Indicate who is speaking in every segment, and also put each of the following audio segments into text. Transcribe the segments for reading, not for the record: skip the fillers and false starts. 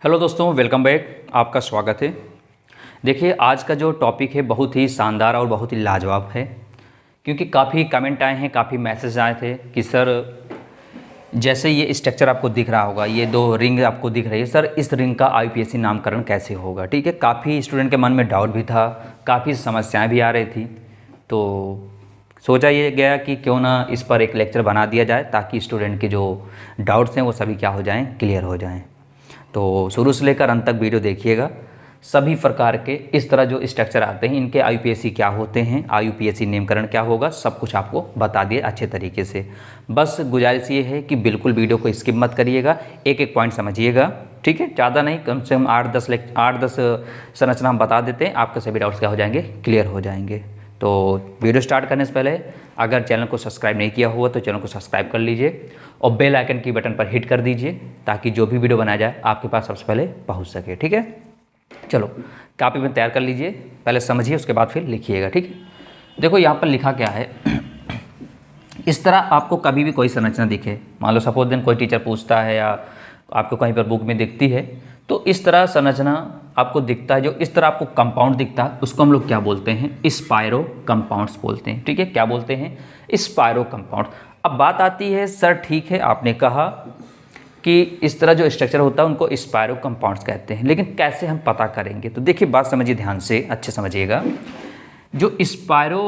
Speaker 1: Hello दोस्तों, welcome back. आपका स्वागत है। देखिए, आज का जो टॉपिक है बहुत ही शानदार और बहुत ही लाजवाब है, क्योंकि काफ़ी कमेंट आए हैं, काफ़ी मैसेज आए थे कि सर जैसे ये स्ट्रक्चर आपको दिख रहा होगा, ये दो रिंग आपको दिख रही है, सर इस रिंग का आईयूपीएसी नामकरण कैसे होगा। ठीक है, काफ़ी स्टूडेंट के मन में डाउट भी था, काफ़ी समस्याएँ भी आ रही थी। तो सोचा ये गया कि क्यों ना इस पर एक लेक्चर बना दिया जाए, ताकि स्टूडेंट के जो डाउट्स हैं वो सभी क्या हो जाएँ, क्लियर हो जाएँ। तो शुरू से लेकर अंत तक वीडियो देखिएगा। सभी प्रकार के इस तरह जो स्ट्रक्चर आते हैं, इनके आईयूपीएसी क्या होते हैं, आईयूपीएसी नामकरण क्या होगा, सब कुछ आपको बता दिए अच्छे तरीके से। बस गुजारिश ये है कि बिल्कुल वीडियो को स्किप मत करिएगा, एक एक पॉइंट समझिएगा। ठीक है, ज़्यादा नहीं, कम से कम 8-10 संरचना हम बता देते हैं, आपके सभी डाउट्स क्या हो जाएंगे, क्लियर हो जाएंगे। तो वीडियो स्टार्ट करने से पहले अगर चैनल को सब्सक्राइब नहीं किया हुआ तो चैनल को सब्सक्राइब कर लीजिए और बेल आइकन की बटन पर हिट कर दीजिए, ताकि जो भी वीडियो बनाया जाए आपके पास सबसे पहले पहुंच सके। ठीक है, चलो कॉपी में तैयार कर लीजिए, पहले समझिए उसके बाद फिर लिखिएगा। ठीक है, देखो यहाँ पर लिखा क्या है। इस तरह आपको कभी भी कोई संरचना दिखे, मान लो सपोज दिन कोई टीचर पूछता है या आपको कहीं पर बुक में दिखती है, तो इस तरह संरचना आपको दिखता है, जो इस तरह आपको कंपाउंड दिखता है, उसको हम लोग क्या बोलते हैं, स्पायरो कंपाउंड्स बोलते हैं। ठीक है, क्या बोलते हैं, स्पायरो कंपाउंड। अब बात आती है, सर ठीक है आपने कहा कि इस तरह जो स्ट्रक्चर होता है उनको स्पायरो कंपाउंड्स कहते हैं, लेकिन कैसे हम पता करेंगे। तो देखिए, बात समझिए ध्यान से, अच्छे समझिएगा। जो स्पायरो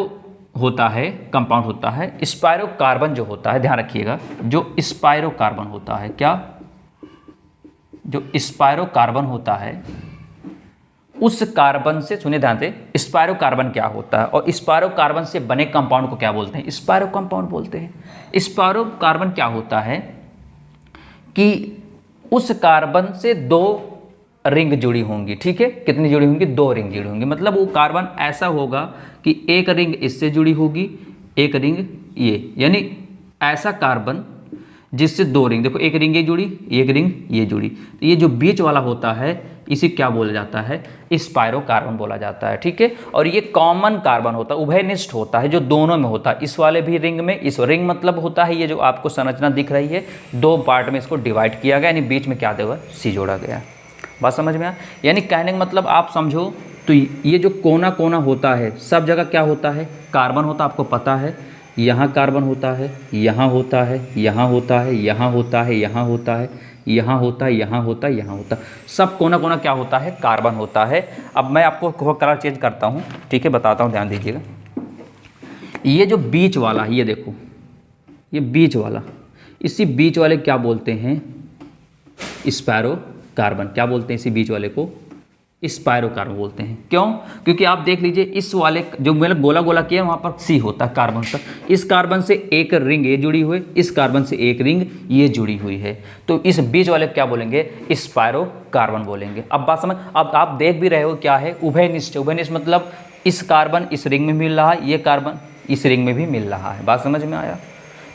Speaker 1: होता है, कंपाउंड होता है, स्पायरो कार्बन जो होता है, ध्यान रखिएगा, जो स्पायरो कार्बन होता है, क्या, जो स्पायरो कार्बन होता है, उस कार्बन से, सुनिए ध्यान से, स्पायरो कार्बन क्या होता है और स्पायरो कार्बन से बने कंपाउंड को क्या बोलते हैं, स्पायरो कंपाउंड बोलते हैं। स्पायरो कार्बन क्या होता है कि उस कार्बन से दो रिंग जुड़ी होंगी। ठीक है, कितनी जुड़ी होंगी, दो रिंग जुड़ी होंगी। मतलब वो कार्बन ऐसा होगा कि एक रिंग इससे जुड़ी होगी, एक रिंग ये, यानी ऐसा कार्बन जिससे दो रिंग, देखो एक रिंग ये जुड़ी, एक रिंग ये जुड़ी, तो ये जो बीच वाला होता है इसे क्या बोला जाता है, स्पायरो कार्बन बोला जाता है। ठीक है, और ये कॉमन कार्बन होता है, उभयनिष्ठ होता है, जो दोनों में होता है, इस वाले भी रिंग में। इस रिंग मतलब होता है ये जो आपको संरचना दिख रही है, दो पार्ट में इसको डिवाइड किया गया, यानी बीच में क्या देगा, सी जोड़ा गया। बात समझ में आया, यानी कहने का मतलब आप समझो तो ये जो कोना कोना होता है, सब जगह क्या होता है, कार्बन होता है, आपको पता है। यहाँ कार्बन होता है, यहाँ होता है, यहाँ होता है, यहाँ होता है, यहाँ होता है, यहाँ होता है, यहाँ होता है, यहाँ होता है, सब कोना कोना क्या होता है, कार्बन होता है। अब मैं आपको कलर चेंज करता हूँ, ठीक है, बताता हूँ, ध्यान दीजिएगा। ये जो बीच वाला है, ये देखो, ये बीच वाला, इसी बीच वाले क्या बोलते हैं, स्पायरो कार्बन। क्या बोलते हैं इसी बीच वाले को, स्पायरो कार्बन बोलते हैं। क्यों, क्योंकि आप देख लीजिए, इस वाले जो मैंने गोला गोला किया वहाँ पर सी होता है कार्बन का, इस कार्बन से एक रिंग ये जुड़ी हुई, इस कार्बन से एक रिंग ये जुड़ी हुई है, तो इस बीच वाले क्या बोलेंगे, स्पायरो कार्बन बोलेंगे। अब बात समझ, अब आप देख भी रहे हो क्या है, उभयनिष्ठ। उभयनिष्ठ मतलब इस कार्बन इस रिंग में मिल रहा है, ये कार्बन इस रिंग में भी मिल रहा है। बात समझ में आया।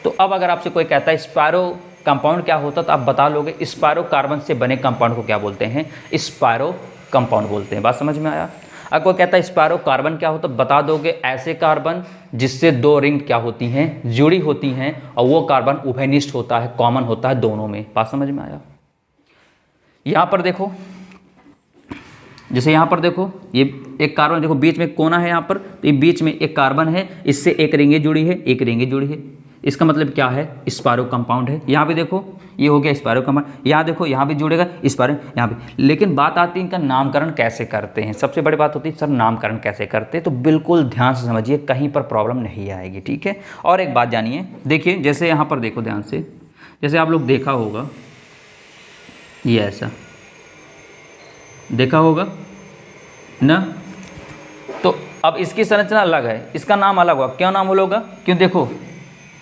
Speaker 1: तो अब अगर आपसे कोई कहता है स्पायरो कंपाउंड क्या होता, तो आप बता लोगे स्पायरो कार्बन से बने कंपाउंड को क्या बोलते हैं, स्पायरो कंपाउंड बोलते हैं। बात समझ में आया। अगर कोई कहता है स्पायरो कार्बन क्या होता, बता दोगे ऐसे कार्बन जिससे दो रिंग क्या होती हैं, जुड़ी होती हैं, और वो कार्बन उभयनिष्ठ होता है, कॉमन होता है दोनों में। बात समझ में आया। यहां पर देखो, जैसे यहां पर देखो, ये एक कार्बन देखो, बीच में कोना है, यहां पर तो ये बीच में एक कार्बन है, इससे एक रिंगे जुड़ी है, एक रिंगे जुड़ी है, इसका मतलब क्या है, स्पायरो कंपाउंड है। यहाँ पे देखो, ये हो गया स्पायरो कंपाउंड, यहाँ देखो, यहाँ भी जुड़ेगा स्पायरो, यहाँ पे। लेकिन बात आती है इनका नामकरण कैसे करते हैं। सबसे बड़ी बात होती है सर नामकरण कैसे करते हैं, तो बिल्कुल ध्यान से समझिए, कहीं पर प्रॉब्लम नहीं आएगी। ठीक है, और एक बात जानिए, देखिए जैसे यहाँ पर देखो ध्यान से, जैसे आप लोग देखा होगा, ये ऐसा देखा होगा ना, तो अब इसकी संरचना अलग है, इसका नाम अलग होगा। क्या नाम होगा, क्यों, देखो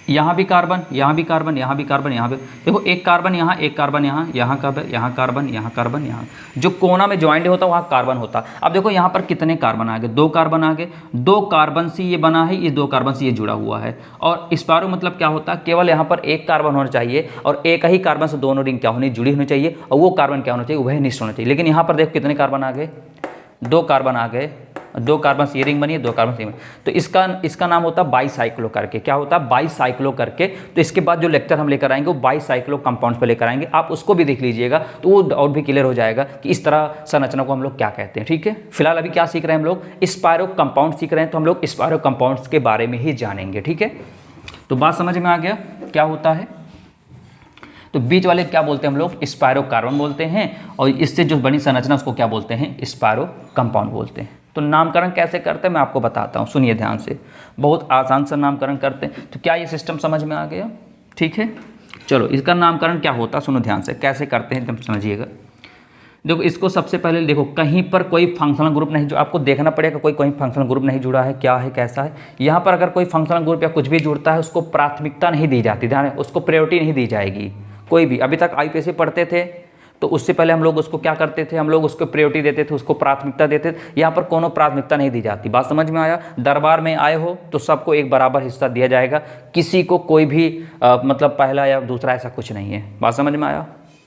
Speaker 1: यहाँ भी कार्बन, यहाँ भी कार्बन, यहाँ भी कार्बन, यहाँ पे देखो, एक कार्बन यहाँ, एक कार्बन यहाँ, यहाँ कार्बन, यहाँ कार्बन, यहाँ कार्बन, यहाँ जो कोना में ज्वाइंट होता है वहाँ कार्बन होता है। अब देखो यहाँ पर कितने कार्बन आ गए, दो कार्बन आ गए, दो कार्बन से ये बना है, ये दो कार्बन से ये जुड़ा हुआ है। और स्पायरो मतलब क्या होता है, केवल यहाँ पर एक कार्बन होना चाहिए और एक ही कार्बन से दोनों रिंग क्या होनी, जुड़ी होनी चाहिए, और वो कार्बन क्या होना चाहिए, उभयनिष्ठ होना चाहिए। लेकिन यहाँ पर देखो कितने कार्बन आ गए, दो कार्बन आ गए, 2 कार्बन से ये रिंग बनी है, 2 कार्बन से ये बनी। तो इसका नाम होता है बाईसाइक्लो करके। क्या होता है? बाईसाइक्लो करके। तो इसके बाद जो लेक्चर हम लेकर आएंगे वो बाईसाइक्लो कंपाउंड्स पे लेकर आएंगे, आप उसको भी देख लीजिएगा तो वो और भी क्लियर हो जाएगा कि इस तरह संरचना को हम लोग क्या कहते हैं। ठीक है, फिलहाल अभी क्या सीख रहे हैं हम लोग? स्पायरो कंपाउंड सीख रहे हैं, तो हम लोग स्पायरो कंपाउंड्स के बारे में ही जानेंगे। ठीक है, तो बात समझ में आ गया क्या होता है? तो बीच वाले क्या बोलते हैं हम लोग? स्पायरो कार्बन बोलते हैं, और इससे जो बनी संरचना उसको क्या बोलते हैं? स्पायरो कंपाउंड बोलते हैं। तो नामकरण कैसे करते हैं मैं आपको बताता हूँ, सुनिए ध्यान से। बहुत आसान सा नामकरण करते हैं। तो क्या ये सिस्टम समझ में आ गया? ठीक है, चलो इसका नामकरण क्या होता है सुनो ध्यान से, कैसे करते हैं एकदम समझिएगा। देखो इसको सबसे पहले देखो, कहीं पर कोई फंक्शनल ग्रुप नहीं, जो आपको देखना पड़ेगा कोई फंक्शनल ग्रुप नहीं जुड़ा है, क्या है कैसा है। यहाँ पर अगर कोई फंक्शनल ग्रुप या कुछ भी जुड़ता है उसको प्राथमिकता नहीं दी जाती, ध्यान है, उसको प्रायोरिटी नहीं दी जाएगी। कोई भी अभी तक आईपीएससी पढ़ते थे तो उससे पहले हम लोग उसको क्या करते थे? हम लोग उसको प्रायोरिटी देते थे, उसको प्राथमिकता देते थे। यहाँ पर कोनो प्राथमिकता नहीं दी जाती। बात समझ में आया? दरबार में आए हो तो सबको एक बराबर हिस्सा दिया जाएगा, किसी को कोई भी मतलब पहला या दूसरा ऐसा कुछ नहीं है। बात समझ में आया?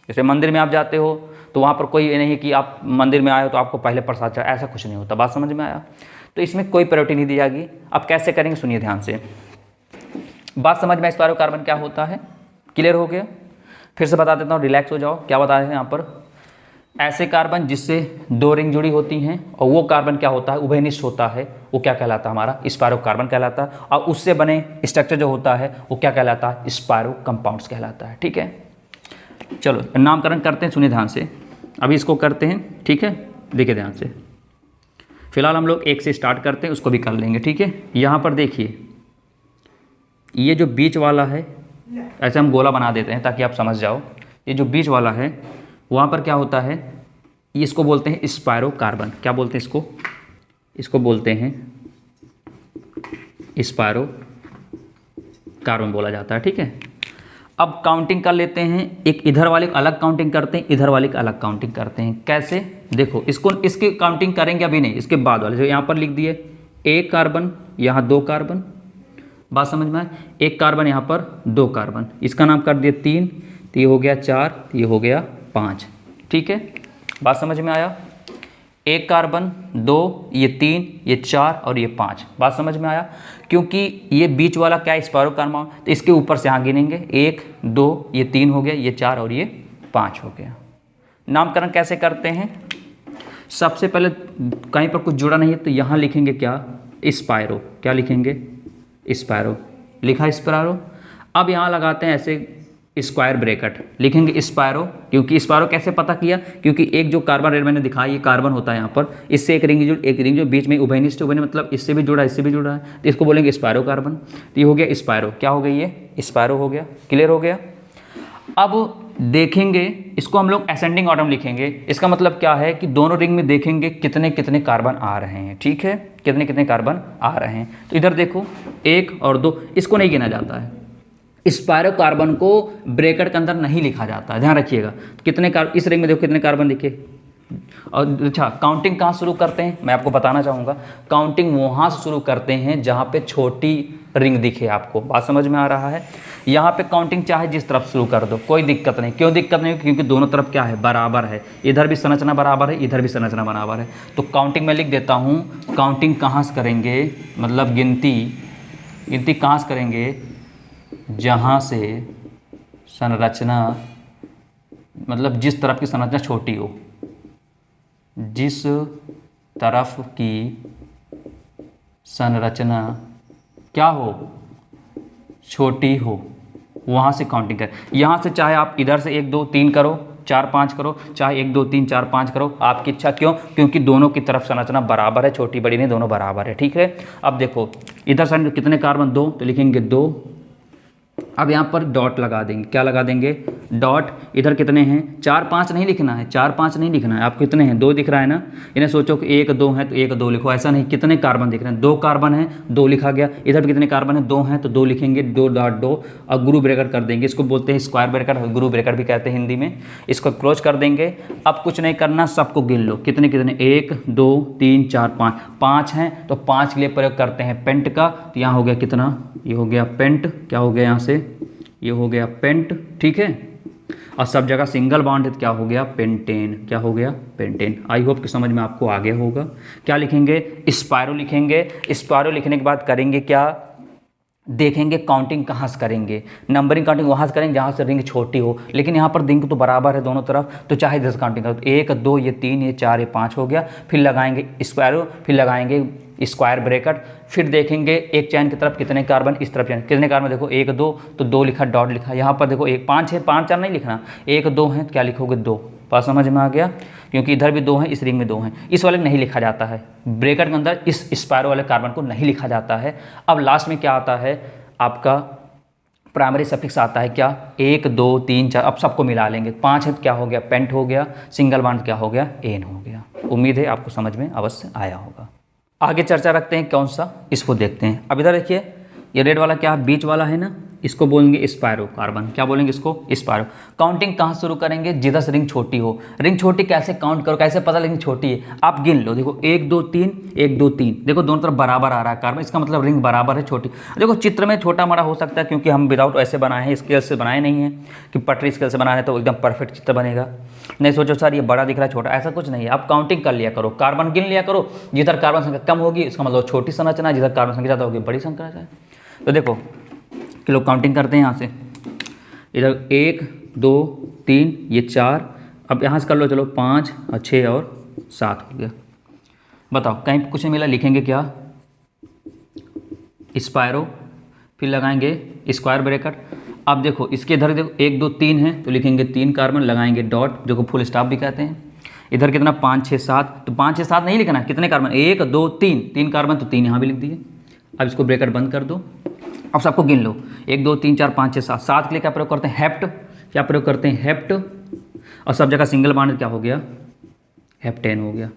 Speaker 1: जैसे मंदिर में आप जाते हो तो वहाँ पर कोई ये नहीं कि आप मंदिर में आए हो तो आपको पहले प्रसाद चढ़ा, ऐसा कुछ नहीं होता। बात समझ में आया? तो इसमें कोई प्रायोरिटी नहीं दी जाएगी। अब कैसे करेंगे सुनिए ध्यान से। बात समझ में? स्पायरो कार्बन क्या होता है? क्लियर हो गया? फिर से बता देता हूँ, रिलैक्स हो जाओ। क्या बता रहे हैं यहाँ पर? ऐसे कार्बन जिससे 2 रिंग जुड़ी होती हैं और वो कार्बन क्या होता है? उभयनिष्ठ होता है, वो क्या कहलाता है? हमारा स्पायरो कार्बन कहलाता है। और उससे बने स्ट्रक्चर जो होता है वो क्या कहलाता है? स्पायरो कंपाउंड्स कहलाता है। ठीक है, चलो नामकरण करते हैं, सुनिए ध्यान से। अभी इसको करते हैं, ठीक है, देखिए ध्यान से। फिलहाल हम लोग 1 से स्टार्ट करते हैं, उसको भी कर लेंगे। ठीक है, यहाँ पर देखिए ये जो बीच वाला है, ऐसे हम गोला बना देते हैं ताकि आप समझ जाओ। ये जो बीच वाला है वहाँ पर क्या होता है? इसको बोलते हैं स्पायरो कार्बन। क्या बोलते हैं इसको? इसको बोलते हैं स्पायरो कार्बन बोला जाता है। ठीक है, अब काउंटिंग कर लेते हैं। एक इधर वाले अलग काउंटिंग करते हैं, इधर वाले अलग काउंटिंग करते हैं। कैसे? देखो इसकी काउंटिंग करेंगे अभी नहीं, इसके बाद वाले जो यहाँ पर लिख दिए 1 कार्बन, यहाँ 2 कार्बन। बात समझ में आए? 1 कार्बन, यहाँ पर 2 कार्बन, इसका नाम कर दिए 3, तो ये हो गया 4, तो ये हो गया 5। ठीक है, बात समझ में आया? 1 कार्बन, 2, ये 3, ये 4 और ये 5। बात समझ में आया? क्योंकि ये बीच वाला क्या है? स्पायरो कार्बन, तो इसके ऊपर से यहाँ गिनेंगे 1, 2, ये 3 हो गया, ये 4 और ये 5 हो गया। नामकरण कैसे करते हैं? सबसे पहले कहीं पर कुछ जुड़ा नहीं है तो यहाँ लिखेंगे क्या? स्पायरो। क्या लिखेंगे? स्पायरो। लिखा स्पायरो। अब यहाँ लगाते हैं ऐसे स्क्वायर ब्रैकेट, लिखेंगे स्पायरो। क्योंकि स्पायरो कैसे पता किया? क्योंकि एक जो कार्बन रेड मैंने दिखाया ये कार्बन होता है यहाँ पर, इससे एक रिंग जो बीच में उभयनिष्ठ, मतलब इससे भी जुड़ा है, इससे भी जुड़ा है, तो इसको बोलेंगे स्पायरो कार्बन। तो ये हो गया स्पायरो। क्या हो गया? ये स्पायरो हो गया। क्लियर हो गया? अब देखेंगे इसको हम लोग असेंडिंग ऑर्डर में लिखेंगे। इसका मतलब क्या है कि दोनों रिंग में देखेंगे कितने कितने कार्बन आ रहे हैं। ठीक है, कितने कितने कार्बन आ रहे हैं। तो इधर देखो 1 और 2, इसको नहीं गिना जाता है। स्पायरो कार्बन को ब्रैकेट के अंदर नहीं लिखा जाता है, ध्यान रखिएगा। कितने इस रिंग में देखो कितने कार्बन दिखे। और अच्छा, काउंटिंग कहाँ शुरू करते हैं मैं आपको बताना चाहूँगा। काउंटिंग वहाँ से शुरू करते हैं जहाँ पे छोटी रिंग दिखे आपको। बात समझ में आ रहा है? यहाँ पे काउंटिंग चाहे जिस तरफ शुरू कर दो, कोई दिक्कत नहीं। क्यों दिक्कत नहीं? क्योंकि दोनों तरफ क्या है? बराबर है। इधर भी संरचना बराबर है, इधर भी संरचना बराबर है। तो काउंटिंग में लिख देता हूँ। काउंटिंग कहाँ से करेंगे? मतलब गिनती कहाँ से करेंगे? जहाँ से संरचना, मतलब जिस तरफ की संरचना छोटी हो, जिस तरफ की संरचना क्या हो? छोटी हो, वहाँ से काउंटिंग कर। यहाँ से चाहे आप इधर से 1 2 3 करो, 4 5 करो, चाहे 1 2 3 4 5 करो, आपकी इच्छा। क्यों? क्योंकि दोनों की तरफ संरचना बराबर है, छोटी बड़ी नहीं, दोनों बराबर है। ठीक है, अब देखो इधर से कितने कार्बन? 2, तो लिखेंगे 2। अब यहाँ पर डॉट लगा देंगे। क्या लगा देंगे? डॉट। इधर कितने हैं? 4 5 नहीं लिखना है, 4 5 नहीं लिखना है। आप कितने हैं? 2 दिख रहा है ना। इन्हें सोचो कि 1 2 है तो 1 2 लिखो, ऐसा नहीं। कितने कार्बन दिख रहे हैं? 2 कार्बन है, 2 लिखा गया। इधर भी कितने कार्बन है? 2 हैं तो 2 लिखेंगे, 2 डॉट 2 और गुरु ब्रैकेट कर देंगे। इसको बोलते हैं स्क्वायर ब्रैकेट, गुरु ब्रैकेट भी कहते हैं हिंदी में। इसको क्लोज कर देंगे। अब कुछ नहीं करना, सबको गिन लो। कितने कितने? 1 2 3 4 5, 5 हैं तो 5 के लिए प्रयोग करते हैं पेंट का। तो यहाँ हो गया कितना? ये हो गया पेंट। क्या हो गया यहाँ से? ये हो गया पेंट। ठीक है, और सब जगह सिंगल बॉन्ड है तो क्या हो गया, पेंटेन। क्या हो गया, पेंटेन। आई होप कि समझ में आपको आ गया होगा। क्या लिखेंगे, स्पायरो लिखेंगे। स्पायरो लिखने के बाद करेंगे क्या, देखेंगे काउंटिंग कहाँ से करेंगे, नंबरिंग काउंटिंग वहाँ से करेंगे जहाँ से रिंग छोटी हो, लेकिन यहाँ पर रिंग तो बराबर है दोनों तरफ, तो चाहे जैसे काउंटिंग करो, 1 2 ये 3 ये 4 ये 5 हो गया। फिर लगाएंगे स्क्वायरो, फिर लगाएंगे स्क्वायर ब्रैकेट, फिर देखेंगे एक चैन की तरफ कितने कार्बन, इस तरफ चैन कितने कार्बन, देखो 1 2 तो 2 लिखा, डॉट लिखा। यहाँ पर देखो 1 5 है, 5 4 नहीं लिखना, 1 2 है तो क्या लिखोगे 2। बात समझ में आ गया, क्योंकि इधर भी 2 हैं, इस रिंग में 2 हैं। इस वाले नहीं लिखा जाता है, ब्रैकेट के अंदर इस स्पायरो वाले कार्बन को नहीं लिखा जाता है। अब लास्ट में क्या आता है, आपका प्राइमरी सफिक्स आता है क्या, 1 2 3 4, अब सबको मिला लेंगे। 5 है तो क्या हो गया, पेंट हो गया, सिंगल बॉन्ड क्या हो गया, एन हो गया। उम्मीद है आपको समझ में अवश्य आया होगा। आगे चर्चा रखते हैं कौन सा, इसको देखते हैं। अब इधर देखिए, ये रेड वाला क्या बीच वाला है ना, इसको बोलेंगे स्पायरो कार्बन। क्या बोलेंगे इसको, स्पायरो। काउंटिंग कहाँ शुरू करेंगे, जिधर से रिंग छोटी हो। रिंग छोटी कैसे काउंट करो, कैसे पता रिंग छोटी है, आप गिन लो। देखो 1 2 3 1 2 3, देखो दोनों तरफ बराबर आ रहा है कार्बन, इसका मतलब रिंग बराबर है, छोटी। देखो चित्र में छोटा बड़ा हो सकता है, क्योंकि हम विदाउट ऐसे बनाए हैं, स्केल से बनाए नहीं है कि पटरी स्केल से बनाए तो एकदम परफेक्ट चित्र बनेगा। नहीं सोचो सर ये बड़ा दिख रहा है छोटा, ऐसा कुछ नहीं है। आप काउंटिंग कर लिया करो, कार्बन गिन लिया करो, जिधर कार्बन संख्या कम होगी इसका मतलब छोटी संरचना, जिधर कार्बन संख्या ज़्यादा होगी बड़ी संरचना है। तो देखो कि लोग काउंटिंग करते हैं यहाँ से, इधर 1 2 3 ये 4, अब यहाँ से कर लो, चलो 5 और 6 और 7 हो गया। बताओ कहीं कुछ नहीं मिला, लिखेंगे क्या, स्पायरो, फिर लगाएंगे स्क्वायर ब्रैकेट। अब देखो इसके इधर देखो 1 2 3 है तो लिखेंगे 3 कार्बन, लगाएंगे डॉट, जो को फुल स्टॉप भी कहते हैं। इधर कितना 5 6 7, तो 5 6 7 नहीं लिखना, कितने कार्बन, 1 2 3, 3 कार्बन तो 3 यहाँ भी लिख दिए। अब इसको ब्रैकेट बंद कर दो, अब सबको गिन लो, 1 2 3 4 5 6 7। 7 के लिए क्या प्रयोग करते हैं, हेप्ट। क्या प्रयोग करते हैं, हेप्ट। और सब जगह सिंगल बॉन्ड क्या हो गया, हेप्टेन हो गया।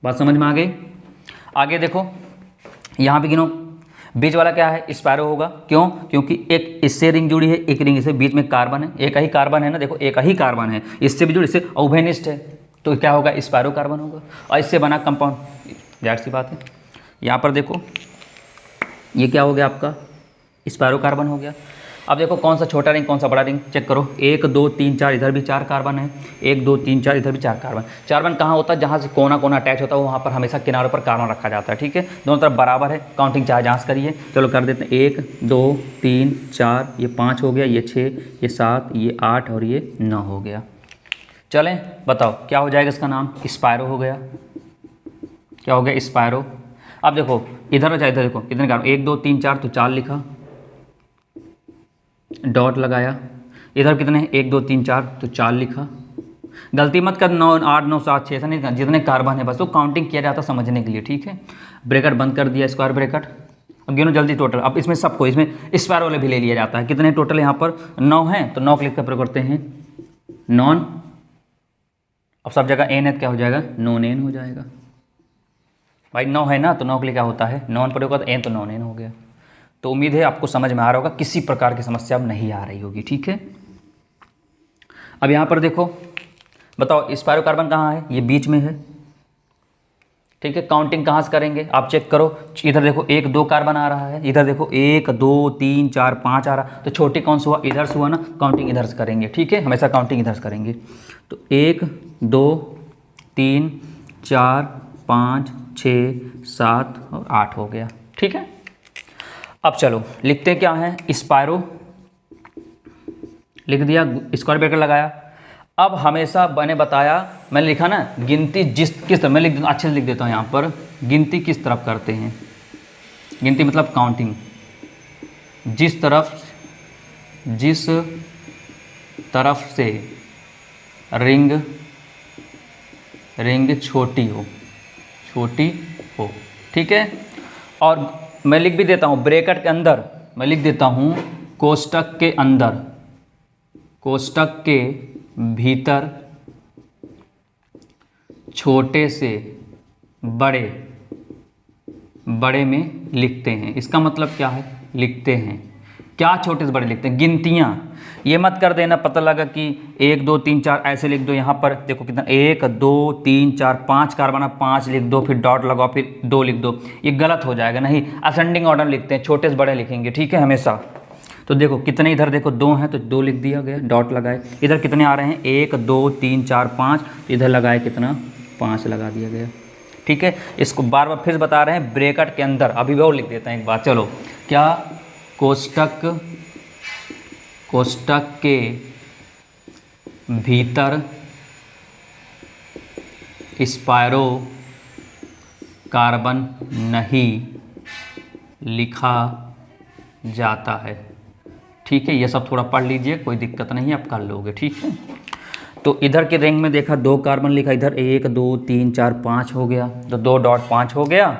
Speaker 1: बात समझ में आ गई। आगे देखो यहाँ भी गिनो, बीच वाला क्या है, स्पायरो होगा। क्यों, क्योंकि एक इससे रिंग जुड़ी है, एक रिंग इससे, बीच में कार्बन है, एक ही कार्बन है ना, देखो एक ही कार्बन है, इससे भी जुड़ी, इससे उभयनिष्ठ है, तो क्या होगा, स्पायरो कार्बन होगा। और इससे बना कंपाउंड, जाहिर सी बात है। यहाँ पर देखो ये क्या हो गया आपका, स्पायरो कार्बन हो गया। अब देखो कौन सा छोटा रिंग कौन सा बड़ा रिंग, चेक करो। 1 2 3 4, इधर भी 4 कार्बन है, 1 2 3 4, इधर भी 4 कार्बन। कार्बन कहाँ होता है, जहाँ से कोना कोना अटैच होता है वहाँ पर हमेशा किनारों पर कार्बन रखा जाता है, ठीक है। दोनों तरफ बराबर है, काउंटिंग चाहे जहाँ से करिए। चलो कर देते हैं, 1 2 3 4, ये 5 हो गया, ये 6 ये 7 ये 8 और ये 9 हो गया। चलें बताओ क्या हो जाएगा, इसका नाम स्पायरो हो गया। क्या हो गया, स्पायरो। अब देखो इधर हो जाए, इधर देखो कितने कार्बन, 1 2 3 4 तो 4 लिखा, डॉट लगाया। इधर कितने, 1 2 3 4 तो 4 लिखा। गलती मत कर 9 8 9 7 6 नहीं, जितने कार्बन है बस वो काउंटिंग किया जाता समझने के लिए, ठीक है। ब्रैकेट बंद कर दिया, स्क्वायर ब्रैकेट। अब गिनो जल्दी टोटल। अब इसमें सबको, इसमें स्क्वायर वाले भी ले लिया जाता है। कितने टोटल यहाँ पर 9 हैं, तो 9 क्लिक कर प्रयोग करते हैं, नॉन। अब सब जगह एन है तो क्या हो जाएगा, नॉन एन हो जाएगा। भाई 9 है ना, तो 9 के लिए क्या होता है, नॉन प्रयोग करते एन, तो नॉन एन हो गया। तो उम्मीद है आपको समझ में आ रहा होगा, किसी प्रकार की समस्या अब नहीं आ रही होगी, ठीक है। अब यहाँ पर देखो, बताओ स्पायरो कार्बन कहाँ है, ये बीच में है, ठीक है। काउंटिंग कहाँ से करेंगे आप चेक करो। इधर देखो 1 2 कार्बन आ रहा है, इधर देखो 1 2 3 4 5 आ रहा, तो छोटी कौन सा हुआ, इधर से हुआ ना, काउंटिंग इधर से करेंगे, ठीक है। हमेशा काउंटिंग इधर से करेंगे। तो 1 2 3 4 5 6 7 और 8 हो गया, ठीक है। अब चलो लिखते क्या है, स्पायरो लिख दिया, स्क्वायर ब्रैकेट लगाया। अब हमेशा मैंने बताया, मैंने लिखा ना गिनती किस तरफ, मैं लिख देता, अच्छे से लिख देता हूँ यहाँ पर, गिनती किस तरफ करते हैं, गिनती मतलब काउंटिंग, जिस तरफ से रिंग छोटी हो, ठीक है। और मैं लिख भी देता हूँ ब्रैकेट के अंदर, मैं लिख देता हूँ कोष्टक के भीतर छोटे से बड़े में लिखते हैं। इसका मतलब क्या है, लिखते हैं क्या, छोटे से बड़े लिखते हैं, गिनतियाँ। ये मत कर देना पता लगा कि 1 2 3 4 ऐसे लिख दो। यहाँ पर देखो कितना, 1 2 3 4 5 कार्बन, 5 लिख दो, फिर डॉट लगाओ, फिर 2 लिख दो, ये गलत हो जाएगा। नहीं, असेंडिंग ऑर्डर लिखते हैं, छोटे से बड़े लिखेंगे, ठीक है हमेशा। तो देखो कितने इधर देखो 2 हैं तो 2 लिख दिया गया, डॉट लगाए। इधर कितने आ रहे हैं 1 2 3 4 5, इधर लगाए कितना 5 लगा दिया गया। ठीक है, इसको बार बार फिर बता रहे हैं ब्रैकेट के अंदर, अभी वो लिख देते हैं एक बार। चलो क्या कोष्टक के भीतर स्पायरो कार्बन नहीं लिखा जाता है। ठीक है, ये सब थोड़ा पढ़ लीजिए, कोई दिक्कत नहीं, आप कर लोगे। ठीक है, तो इधर के रिंग में देखा 2 कार्बन लिखा, इधर 1 2 3 4 5 हो गया, तो 2 डॉट 5 हो गया।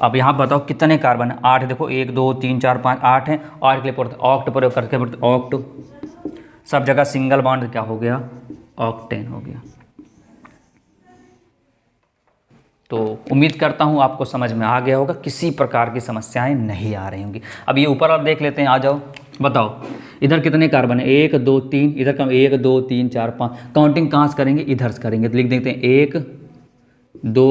Speaker 1: अब यहाँ बताओ कितने कार्बन है, 8। देखो 1 2 3 4 5 8 हैं, 8 के लिए पढ़ते ऑक्ट प्रयोग करके पढ़ते ऑक्ट, सब जगह सिंगल बॉन्ड क्या हो गया, ऑक्टेन हो गया। तो उम्मीद करता हूँ आपको समझ में आ गया होगा, किसी प्रकार की समस्याएं नहीं आ रही होंगी। अब ये ऊपर और देख लेते हैं, आ जाओ बताओ इधर कितने कार्बन है, 1 2 3, इधर कम 1 2 3 4 5, काउंटिंग कहाँ से करेंगे, इधर से करेंगे। तो लिख देते हैं 1 2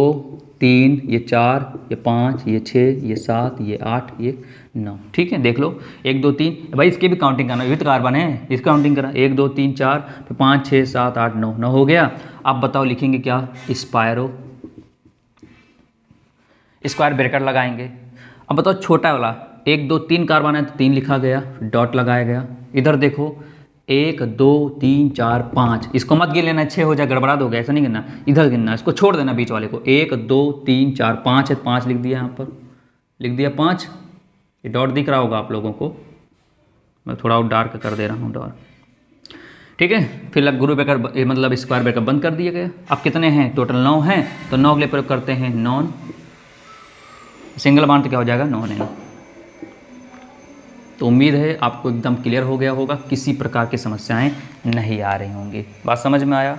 Speaker 1: 3, ये 4, ये 5, ये 6, ये 7, ये 8, ये 9। ठीक है, देख लो 1 2 3, भाई इसकी भी काउंटिंग करना, ये तो कार्बन है, इसकी काउंटिंग करना 1 2 3 4, फिर 5 6 7 8 9, 9 हो गया। अब बताओ लिखेंगे क्या, स्पायरो, स्क्वायर ब्रैकेट लगाएंगे। अब बताओ छोटा वाला 1 2 3 कार्बन है तो 3 लिखा गया, डॉट लगाया गया। इधर देखो 1 2 3 4 5, इसको मत गिन लेना, 6 हो जाए गड़बड़ा दोगे, ऐसा नहीं गिनना, इधर गिनना, इसको छोड़ देना बीच वाले को। 1 2 3 4 5 है, 5 लिख दिया, यहाँ पर लिख दिया 5, ये डॉट दिख रहा होगा आप लोगों को, मैं थोड़ा और डार्क कर दे रहा हूँ डॉट। ठीक है, फिर गुरु ब्रैकेट मतलब स्क्वायर ब्रैकेट बंद कर दिया गया। अब कितने हैं, टोटल 9 हैं, तो 9 के लिए प्रयोग करते हैं नॉन, सिंगल बॉन्ड तो क्या हो जाएगा, नॉन है। तो उम्मीद है आपको एकदम क्लियर हो गया होगा, किसी प्रकार की समस्याएं नहीं आ रही होंगी। बात समझ में आया?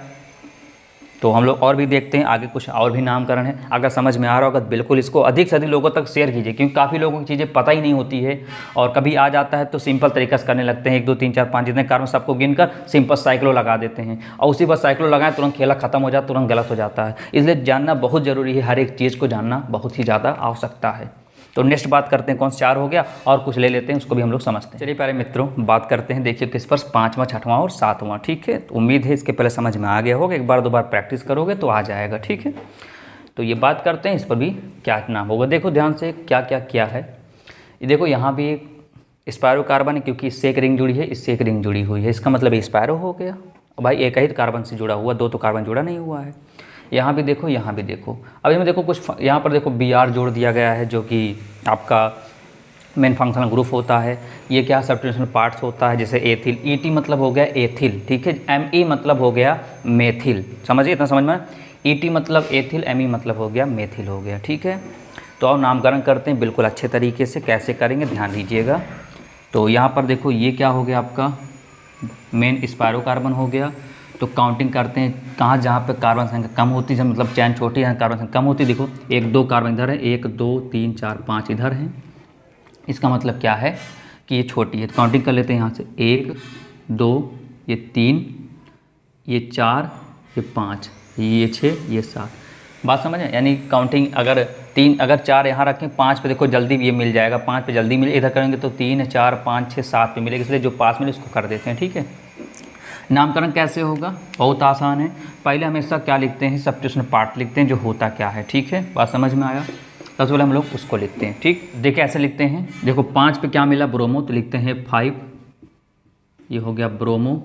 Speaker 1: तो हम लोग और भी देखते हैं आगे, कुछ और भी नामकरण है। अगर समझ में आ रहा होगा तो बिल्कुल इसको अधिक से अधिक लोगों तक शेयर कीजिए, क्योंकि काफ़ी लोगों की चीज़ें पता ही नहीं होती है, और कभी आ जाता है तो सिंपल तरीका से करने लगते हैं। 1 2 3 4 5 जितने कार्बन सबको गिनकर सिंपल साइक्लो लगा देते हैं, और उसी पर साइक्लो लगाएं तुरंत खेला खत्म हो जाता, तुरंत गलत हो जाता है। इसलिए जानना बहुत ज़रूरी है, हर एक चीज़ को जानना बहुत ही ज़्यादा आवश्यकता है। तो नेक्स्ट बात करते हैं, कौन सा 4 हो गया, और कुछ ले लेते हैं, उसको भी हम लोग समझते हैं। चलिए प्यारे मित्रों बात करते हैं, देखिए किस पर 5वां 6वां और 7वां। ठीक है, तो उम्मीद है इसके पहले समझ में आ गया होगा, एक बार 2 बार प्रैक्टिस करोगे तो आ जाएगा। ठीक है, तो ये बात करते हैं इस पर भी क्या नाम होगा। देखो ध्यान से क्या क्या किया है, ये देखो यहाँ भी स्पायरो कार्बन है, क्योंकि इससे एक रिंग जुड़ी है, इससे एक रिंग जुड़ी हुई है, इसका मतलब ये स्पायरो हो गया। भाई एक ही कार्बन से जुड़ा हुआ, 2 तो कार्बन जुड़ा नहीं हुआ है। यहाँ भी देखो, यहाँ भी देखो, अब इसमें देखो कुछ यहाँ पर देखो Br जोड़ दिया गया है, जो कि आपका मेन फंक्शनल ग्रुप होता है। ये क्या सब्स्टिट्यूशन पार्ट्स होता है, जैसे एथिल, ET मतलब हो गया एथिल। ठीक है, Me मतलब हो गया मेथिल, समझिए, इतना समझ में। ET मतलब एथिल, Me मतलब हो गया मेथिल हो गया। ठीक है, तो अब नामकरण करते हैं बिल्कुल अच्छे तरीके से, कैसे करेंगे ध्यान दीजिएगा। तो यहाँ पर देखो ये क्या हो गया, आपका मेन स्पायरो कार्बन हो गया। तो काउंटिंग करते हैं कहाँ, जहाँ पे कार्बन संख्या कम होती है, मतलब चैन छोटी है, कार्बन संख्या कम होती है। देखो 1 2 कार्बन इधर है, 1 2 3 4 5 इधर है, इसका मतलब क्या है कि ये छोटी है। तो काउंटिंग कर लेते हैं यहाँ से, 1 2 ये 3 ये 4 ये 5 ये 6 ये 7। बात समझ है, यानी काउंटिंग अगर 3 अगर 4 यहाँ रखें, 5 पे देखो जल्दी ये मिल जाएगा, 5 पे जल्दी मिले, इधर करेंगे तो 3 4 5 6 7 पे मिलेगा, इसलिए जो पास मिले उसको कर देते हैं। ठीक है, नामकरण कैसे होगा, बहुत आसान है। पहले हमेशा क्या लिखते हैं, सब्स्टिट्यूशन पार्ट लिखते हैं, जो होता क्या है। ठीक है, बात समझ में आया? सबसे पहले हम लोग उसको लिखते हैं। ठीक, देखिए ऐसे लिखते हैं, देखो 5 पे क्या मिला, ब्रोमो, तो लिखते हैं 5, ये हो गया ब्रोमो।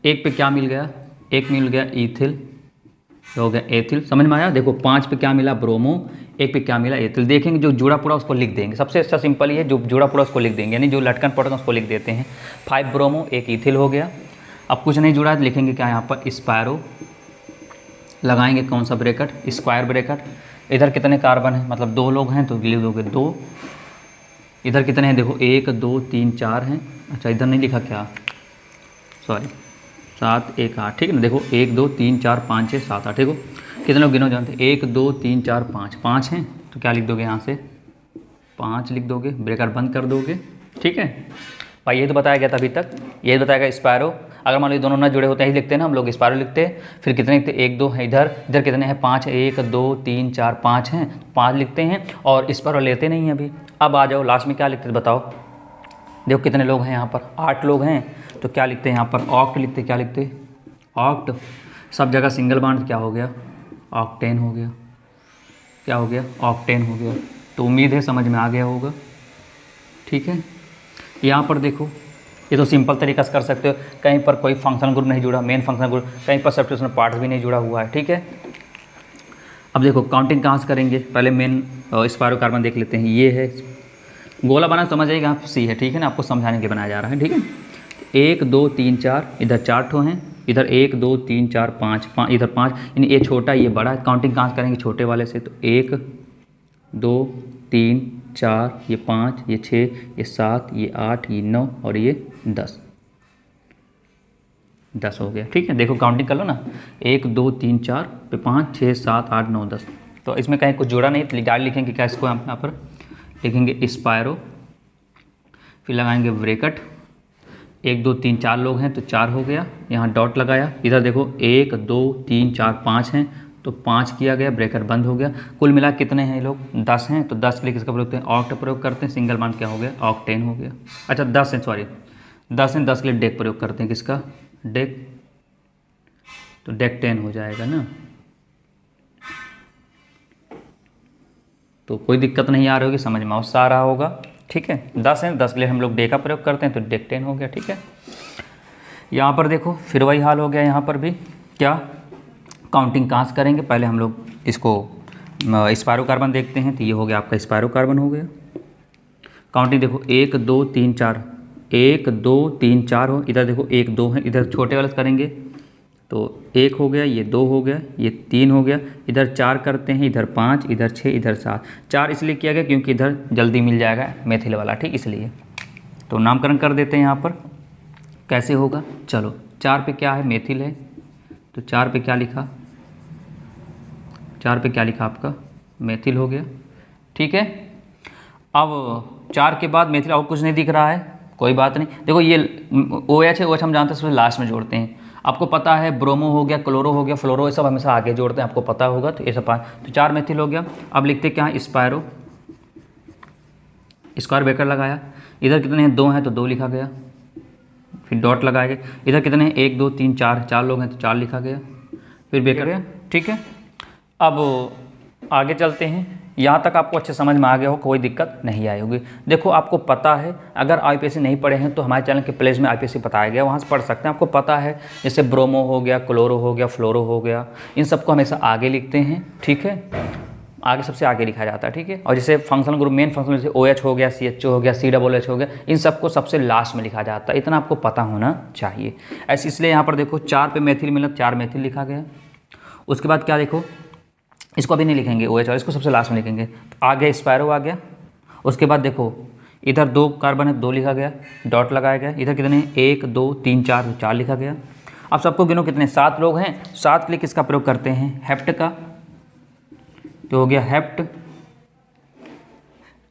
Speaker 1: 1 पे क्या मिल गया, 1 मिल गया ईथिल, हो गया एथिल, समझ में आया? देखो 5 पे क्या मिला, ब्रोमो, 1 पे क्या मिला, एथिल। देखेंगे जो जुड़ा पूरा उसको लिख देंगे, सबसे अच्छा सिंपल ही है, जो जुड़ा पूरा उसको लिख देंगे, यानी जो लटकन पटकन उसको लिख देते हैं। 5 ब्रोमो 1 ईथिल हो गया। अब कुछ नहीं जुड़ा है तो लिखेंगे क्या, यहाँ पर स्पायरो लगाएंगे, कौन सा ब्रैकेट, स्क्वायर ब्रैकेट। इधर कितने कार्बन है, मतलब 2 लोग हैं तो लिख दोगे 2। इधर कितने हैं, देखो 1 2 3 4 हैं, अच्छा इधर नहीं लिखा क्या, सॉरी, 7 1 8। ठीक है ना, देखो 1 2 3 4 5 6 7 8, देखो कितने लोग गिनो जानते, 1 2 3 4 5, 5 हैं, तो क्या लिख दोगे यहाँ से 5 लिख दोगे, ब्रैकेट बंद कर दोगे। ठीक है भाई, ये तो बताया गया था अभी तक, ये बताया स्पायरो। अगर मान लो दोनों ना जुड़े होते हैं, ही लिखते हैं ना हम लोग, स्पायरो लिखते हैं। फिर कितने लिखते हैं, 1 2 है, इधर इधर कितने हैं, 5, 1 2 3 4 5 हैं, 5 लिखते हैं, और स्पायरो लेते नहीं हैं अभी। अब आ जाओ लास्ट में क्या लिखते हैं बताओ, देखो कितने लोग हैं यहाँ पर, 8 लोग हैं, तो क्या लिखते हैं यहाँ पर, ऑक्ट लिखते, क्या लिखते, ऑक्ट। सब जगह सिंगल बॉन्ड, क्या हो गया, ऑक्टेन हो गया, क्या हो गया, ऑक्टेन हो गया। तो उम्मीद है समझ में आ गया होगा, ठीक है। यहाँ पर देखो, ये तो सिंपल तरीका से कर सकते हो, कहीं पर कोई फंक्शनल ग्रुप नहीं जुड़ा, मेन फंक्शनल ग्रुप, कहीं पर सब्स्टिट्यूशन पार्ट्स भी नहीं जुड़ा हुआ है, ठीक है। अब देखो काउंटिंग कहाँ से करेंगे, पहले मेन स्पायरो कार्बन देख लेते हैं। ये है गोला बना, समझ आएगा, आप सी है, ठीक है ना, आपको समझाने के लिए बनाया जा रहा है, ठीक है। 1 2 3 4, इधर 4 ठो हैं, इधर 1 2 3 4 5, इधर 5, यानी ये छोटा ये बड़ा है। काउंटिंग कहाँ से करेंगे, छोटे वाले से। तो 1 2 3 4, ये 5, ये 6, ये 7, ये 8, ये 9 और ये 10 हो गया, ठीक है। देखो काउंटिंग कर लो ना, 1 2 3 4 पे 5 6 7 8 9 10। तो इसमें कहीं कुछ जोड़ा नहीं, तो डाल लिखेंगे क्या, इसको हम यहाँ पर लिखेंगे स्पायरो, फिर लगाएंगे ब्रैकेट। 1 2 3 4 लोग हैं तो 4 हो गया, यहाँ डॉट लगाया। इधर देखो 1 2 3 4 5 हैं तो 5 किया गया, ब्रैकेट बंद हो गया। कुल मिला कितने हैं ये लोग, 10 हैं। तो 10 के लिए किसका प्रयोग करते हैं, ऑक्ट प्रयोग करते हैं। सिंगल बॉन्ड क्या हो गया, ऑक्टेन हो गया। अच्छा 10 है, सॉरी 10 हैं, 10 के लिए डेक प्रयोग करते हैं, किसका, डेक। तो डेक-10 हो जाएगा ना। तो कोई दिक्कत नहीं आ रही होगी, समझ में आ रहा होगा, ठीक है। 10 हैं, 10 के लिए हम लोग डे का प्रयोग करते हैं, तो डेक-10 हो गया, ठीक है। यहाँ पर देखो फिर वही हाल हो गया, यहाँ पर भी क्या, काउंटिंग कहाँ से करेंगे, पहले हम लोग इसको स्पायरो कार्बन देखते हैं। तो ये हो गया आपका स्पायरो कार्बन हो गया। काउंटिंग देखो 1 2 3 4, 1 2 3 4 हो, इधर देखो 1 2 है, इधर छोटे वाले से करेंगे तो 1 हो गया, ये 2 हो गया, ये 3 हो गया, इधर 4 करते हैं, इधर 5, इधर 6, इधर 7। 4 इसलिए किया गया क्योंकि इधर जल्दी मिल जाएगा मेथिल वाला, ठीक, इसलिए। तो नामकरण कर देते हैं यहाँ पर, कैसे होगा, चलो 4 पे क्या है, मेथिल है, तो 4 पे क्या लिखा, 4 पे क्या लिखा आपका, मेथिल हो गया, ठीक है। अब 4 के बाद मेथिल और कुछ नहीं दिख रहा है, कोई बात नहीं। देखो ये OH है, OH हम जानते हैं उसमें लास्ट में जोड़ते हैं। आपको पता है ब्रोमो हो गया, क्लोरो हो गया, फ्लोरो, ये सब हमेशा आगे जोड़ते हैं, आपको पता होगा। तो ये सब तो 4 मेथिल हो गया। अब लिखते क्या है, स्पायरो, स्क्वायर ब्रैकेट लगाया। इधर कितने हैं, 2 हैं तो 2 लिखा गया, फिर डॉट लगाया गया। इधर कितने हैं, 1 2 3 4 लोग हैं तो 4 लिखा गया, फिर ब्रैकेट गया, ठीक है। अब आगे चलते हैं, यहाँ तक आपको अच्छे समझ में आ गया हो, कोई दिक्कत नहीं आई होगी। देखो आपको पता है, अगर IPSC नहीं पढ़े हैं तो हमारे चैनल के प्लेलिस्ट में IPSC बताया गया, वहाँ से पढ़ सकते हैं। आपको पता है जैसे ब्रोमो हो गया, क्लोरो हो गया, फ्लोरो हो गया, इन सबको हमेशा आगे लिखते हैं, ठीक है, आगे सबसे आगे लिखा जाता है, ठीक है। और जैसे फंक्शनल ग्रुप, मेन फंक्शनल जैसे OH हो गया, CHO हो गया, COOH हो गया, इन सबको सबसे लास्ट में लिखा जाता है। इतना आपको पता होना चाहिए। ऐसे इसलिए यहाँ पर देखो 4 पे मेथिल मिला, 4 मेथिल लिखा गया। उसके बाद क्या देखो, इसको अभी नहीं लिखेंगे OH, और इसको सबसे लास्ट में लिखेंगे। तो आगे स्पायरो आ गया। उसके बाद देखो इधर 2 कार्बन है, 2 लिखा गया, डॉट लगाया गया। इधर कितने, 1 2 3 4, 4 लिखा गया। अब सबको गिनो कितने, 7 लोग हैं। 7 के लिए किसका प्रयोग करते हैं, हेप्ट का, तो हो गया हेप्ट,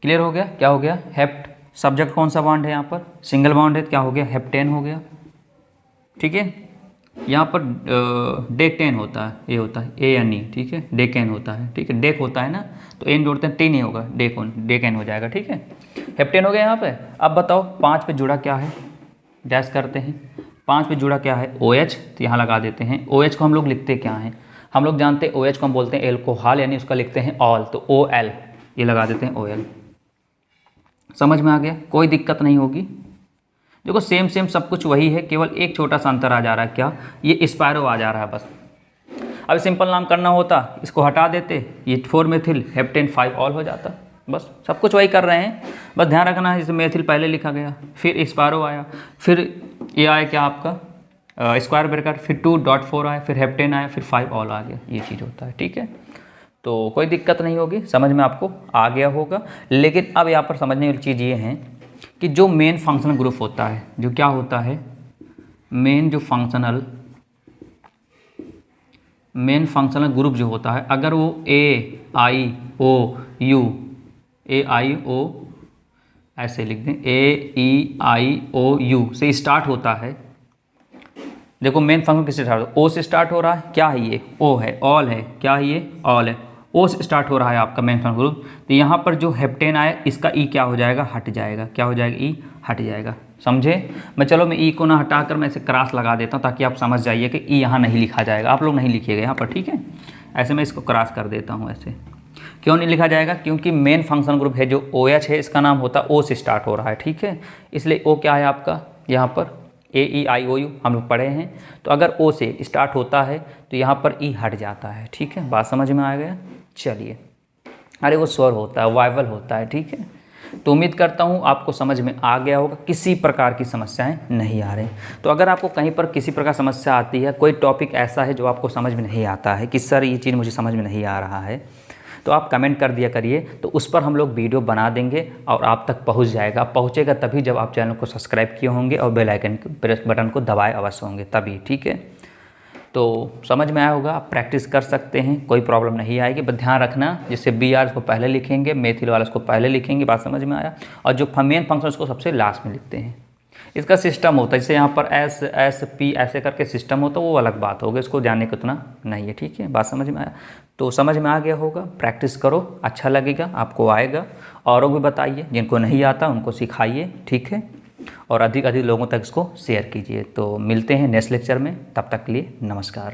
Speaker 1: क्लियर हो गया, क्या हो गया, हेप्ट। सब्जेक्ट कौन सा बॉन्ड है यहाँ पर, सिंगल बॉन्ड है, क्या हो गया, हेप्टेन हो गया, ठीक है। यहाँ पर डेक-10 होता है, ये होता है ANE, ठीक है, डेक-N होता है, ठीक है, डेक होता है ना, तो N जोड़ते हैं, 3 ही होगा, डेक-N हो जाएगा, ठीक है। हेप्टेन हो गया यहाँ पे। अब बताओ 5 पे जुड़ा क्या है, डैश करते हैं। 5 पे जुड़ा क्या है, OH, तो यहाँ लगा देते हैं। OH को हम लोग लिखते क्या हैं, हम लोग जानते हैं OH को हम बोलते हैं एल्कोहल, यानी उसका लिखते हैं ऑल, तो OL, ये लगा देते हैं OL। समझ में आ गया, कोई दिक्कत नहीं होगी। देखो सेम सब कुछ वही है, केवल एक छोटा सा अंतर आ जा रहा है, क्या, ये स्पायरो आ जा रहा है बस। अब सिंपल नाम करना होता, इसको हटा देते, ये 4 मेथिल हेप्टेन 5 ऑल हो जाता, बस। सब कुछ वही कर रहे हैं, बस ध्यान रखना है, जैसे मेथिल पहले लिखा गया, फिर स्पायरो आया, फिर ये आया क्या आपका स्क्वायर ब्रैकेट, फिर 2.4 आया, फिर हेप्टेन आया, फिर 5 ऑल आ गया, ये चीज़ होता है, ठीक है। तो कोई दिक्कत नहीं होगी, समझ में आपको आ गया होगा। लेकिन अब यहाँ पर समझने वाली चीज़ ये है कि जो मेन फंक्शनल ग्रुप होता है, जो क्या होता है, मेन फंक्शनल ग्रुप जो होता है, अगर वो AIOU ऐसे लिख दें, AEIOU से स्टार्ट होता है। देखो मेन फंक्शन किससे स्टार्ट होता है, O से स्टार्ट हो रहा है, क्या है ये, O है, ऑल है, क्या है ये, ऑल है। ओ से स्टार्ट हो रहा है आपका मेन फंक्शनल ग्रुप, तो यहाँ पर जो हेप्टेन आए इसका ई क्या हो जाएगा, हट जाएगा। क्या हो जाएगा, ई हट जाएगा। समझे? चलो मैं ई को ना हटाकर मैं इसे क्रॉस लगा देता हूँ ताकि आप समझ जाइए कि ई यहाँ नहीं लिखा जाएगा। आप लोग नहीं लिखिएगा यहाँ पर, ठीक है? ऐसे मैं इसको क्रॉस कर देता हूँ। ऐसे क्यों नहीं लिखा जाएगा? क्योंकि मेन फंक्शनल ग्रुप है जो OH है, इसका नाम होता है ओ से स्टार्ट हो रहा है, ठीक है? इसलिए ओ क्या है आपका यहाँ पर AEIOU हम लोग पढ़े हैं। तो अगर ओ से स्टार्ट होता है तो यहाँ पर ई हट जाता है, ठीक है? बात समझ में आ गया? चलिए, अरे वो स्वर होता है, वाइवल होता है, ठीक है? तो उम्मीद करता हूँ आपको समझ में आ गया होगा, किसी प्रकार की समस्याएं नहीं आ रही। तो अगर आपको कहीं पर किसी प्रकार समस्या आती है, कोई टॉपिक ऐसा है जो आपको समझ में नहीं आता है कि सर ये चीज़ मुझे समझ में नहीं आ रहा है, तो आप कमेंट कर दिया करिए, तो उस पर हम लोग वीडियो बना देंगे और आप तक पहुंच जाएगा। पहुंचेगा तभी जब आप चैनल को सब्सक्राइब किए होंगे और बेल आइकन प्रेस बटन को दबाए अवश्य होंगे, तभी, ठीक है? तो समझ में आया होगा, आप प्रैक्टिस कर सकते हैं, कोई प्रॉब्लम नहीं आएगी। बस ध्यान रखना, जैसे BR को पहले लिखेंगे, मेथिल वाला उसको पहले लिखेंगे, बात समझ में आया? और जो मेन फंक्शन उसको सबसे लास्ट में लिखते हैं। इसका सिस्टम होता है, जैसे यहाँ पर SP ऐसे करके सिस्टम होता है, वो अलग बात होगी, इसको जानने को इतना नहीं है, ठीक है? बात समझ में आया? तो समझ में आ गया होगा, प्रैक्टिस करो, अच्छा लगेगा, आपको आएगा। औरों को भी बताइए, जिनको नहीं आता उनको सिखाइए, ठीक है? और अधिक अधिक लोगों तक इसको शेयर कीजिए। तो मिलते हैं नेक्स्ट लेक्चर में, तब तक के लिए नमस्कार।